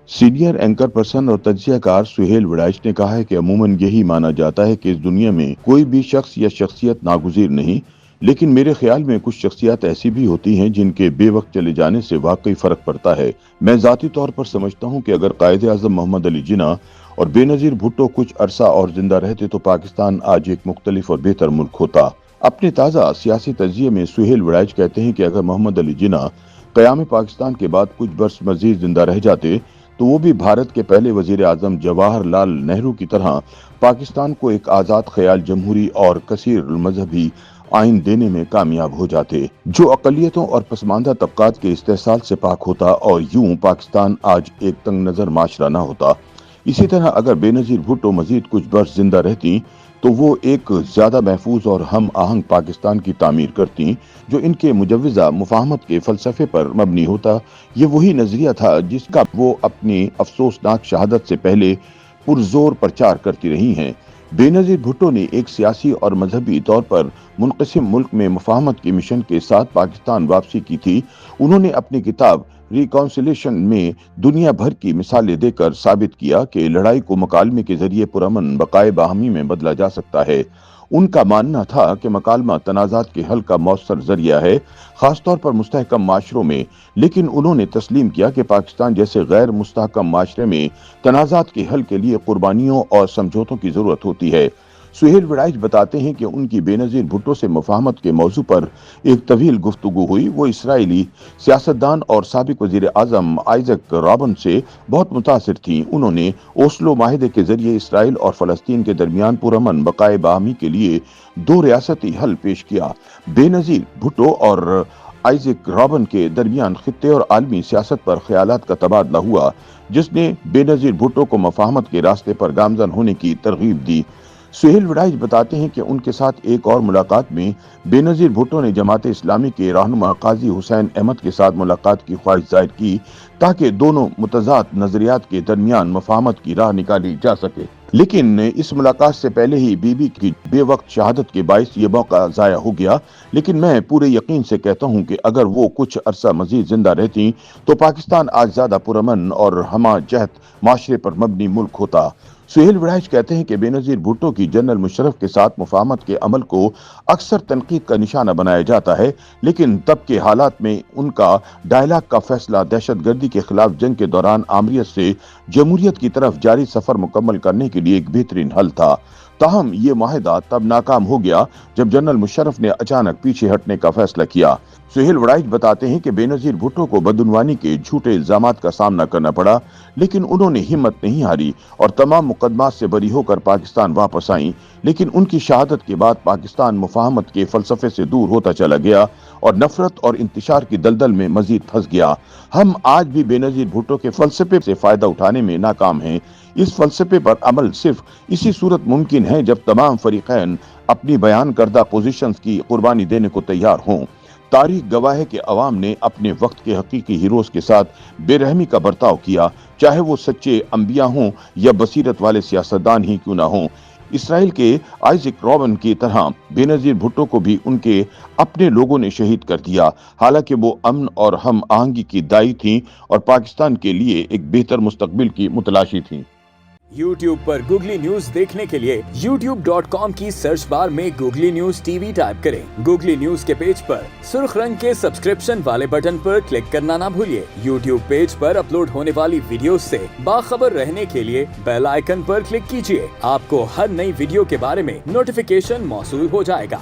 Senior anchor person और तज्जियाकार सुहेल वड़ाइच ने कहा है कि अमूमन यही माना जाता है कि इस दुनिया में कोई भी शख्स या शख्सियत नागुज़ीर नहीं, लेकिन मेरे ख्याल में कुछ शख्सियत ऐसी भी होती हैं जिनके बेवक्त चले जाने से वाकई फर्क पड़ता है। मैं ज़ाती तौर पर समझता हूँ कि अगर कायदे आज़म मोहम्मद अली जिन्ना और बेनज़ीर भुट्टो कुछ अरसा और जिंदा रहते तो पाकिस्तान आज एक मुख्तलिफ और बेहतर मुल्क होता। अपने ताज़ा सियासी तजिए में सुहेल वड़ाइच कहते हैं कि अगर मोहम्मद अली जिन्ना क़याम पाकिस्तान के बाद कुछ बरस मजीद जिंदा रह जाते तो वो भी भारत के पहले वजीर आजम जवाहरलाल नेहरू की तरह पाकिस्तान को एक आज़ाद ख्याल जमहूरी और कसीर मजहबी आइन देने में कामयाब हो जाते, जो अकलियतों और पसमानदा तबकात के इस्तेहसाल से पाक होता और यूं पाकिस्तान आज एक तंग नजर माशरा न होता। इसी तरह अगर बेनज़ीर भुट्टो मजीद कुछ बरस जिंदा रहती तो वो एक ज्यादा महफूज और हम आहंग पाकिस्तान की तामीर करती, जो इनके मुजव्वज़ा मुफाहमत के फलसफे पर मबनी होता। ये वही नजरिया था जिसका वो अपनी अफसोसनाक शहादत से पहले पुरजोर प्रचार करती रही हैं। बेनज़ीर भुट्टो ने एक सियासी और मजहबी तौर पर मुनक़सिम मुल्क में मुफाहमत के मिशन के साथ पाकिस्तान वापसी की थी। उन्होंने अपनी किताब रिकॉन्सिलेशन में दुनिया भर की मिसालें देकर साबित किया कि लड़ाई को मुकालमे के जरिए पुरअमन बकाए बाहमी में बदला जा सकता है। उनका मानना था कि मकालमा तनाज़ात के हल का मौसर जरिया है, खासतौर पर मुस्तहकम माशरों में, लेकिन उन्होंने तस्लीम किया कि पाकिस्तान जैसे गैर मुस्तहकम माशरे में तनाज़ात के हल के लिए कुर्बानियों और समझौतों की जरूरत होती है। सुहेल वड़ाइच बताते हैं कि उनकी बेनज़ीर भुट्टो से मुफाहमत के मौजू पर एक तवील गुफ्तगू हुई। वो इसराइली सियासतदान और साबिक वजीर आजम आइजक रॉबन से बहुत मुतासिर थी। उन्होंने ओस्लो माहिदे के जरिए इसराइल और फलस्तीन के दरमियान पुरअमन बकाए बाहमी के लिए दो रियासती हल पेश किया। बेनज़ीर भुट्टो और आइजक रॉबन के दरमियान खित्ते और आलमी सियासत पर ख्यालात का तबादला हुआ, जिसने बेनज़ीर भुट्टो को मुफाहमत के रास्ते पर गामजन होने की तरगीब दी। सुहेल वड़ाइच बताते हैं कि उनके साथ एक और मुलाकात में बेनज़ीर भुट्टो ने जमात इस्लामी के रहनुमा काजी हुसैन अहमद के साथ मुलाकात की ख्वाहिश जाहिर की ताकि दोनों मुतज़ाद नजरियात के दरमियान मुफाहमत की राह निकाली जा सके, लेकिन इस मुलाकात से पहले ही बीबी की बेवक्त शहादत के बाइस ये मौका जाया हो गया। लेकिन मैं पूरे यकीन से कहता हूँ कि अगर वो कुछ अरसा मजीद जिंदा रहती तो पाकिस्तान आज ज्यादा पुरअमन और हमा जहत माशरे पर मबनी मुल्क होता। सुहेल वड़ाइच कहते हैं कि बेनज़ीर भुट्टो की जनरल मुशर्रफ के साथ मुफाहमत के अमल को अक्सर तनकीद का निशाना बनाया जाता है, लेकिन तब के हालात में उनका डायलॉग का फैसला दहशतगर्दी के खिलाफ जंग के दौरान आमरीत से जमहूरियत की तरफ जारी सफर मुकम्मल करने के लिए एक बेहतरीन हल था। ताहम ये माहिदा तब नाकाम हो गया जब जनरल मुशर्रफ ने अचानक पीछे हटने का फैसला किया। सुहेल वड़ाइच बताते हैं कि बेनज़ीर भुट्टो को बदउनवानी के झूठे इल्जामात का सामना करना पड़ा, लेकिन उन्होंने हिम्मत नहीं हारी और तमाम मुकदमात से बरी होकर पाकिस्तान वापस आईं। लेकिन उनकी शहादत के बाद पाकिस्तान मुफाहमत के फलसफे से दूर होता चला गया और नफरत और इंतशार की दलदल में मजीद फंस गया। हम आज भी बेनज़ीर भुट्टो के फलसफे से फायदा उठाने में नाकाम हैं। इस फलसफे पर अमल सिर्फ इसी सूरत मुमकिन है जब तमाम फरीकैन अपनी बयान करदा पोजीशंस की कुर्बानी देने को तैयार हों। तारीख गवाह है कि अवाम ने अपने वक्त के हकीकी हीरोज के साथ बेरहमी का बर्ताव किया, चाहे वो सच्चे अंबिया हों या बसीरत वाले सियासतदान ही क्यों ना हों। इसराइल के आइजक रॉबन की तरह बेनज़ीर भुट्टो को भी उनके अपने लोगों ने शहीद कर दिया, हालांकि वो अमन और हम आहंगी की दाई थीं और पाकिस्तान के लिए एक बेहतर मुस्तकबिल की मुतलाशी थीं। YouTube पर गूगली न्यूज देखने के लिए youtube.com की सर्च बार में गूगली न्यूज टीवी टाइप करें। गूगली न्यूज के पेज पर सुर्ख रंग के सब्सक्रिप्शन वाले बटन पर क्लिक करना ना भूलिए। YouTube पेज पर अपलोड होने वाली वीडियोस से बाखबर रहने के लिए बेल आइकन पर क्लिक कीजिए। आपको हर नई वीडियो के बारे में नोटिफिकेशन मौसूल हो जाएगा।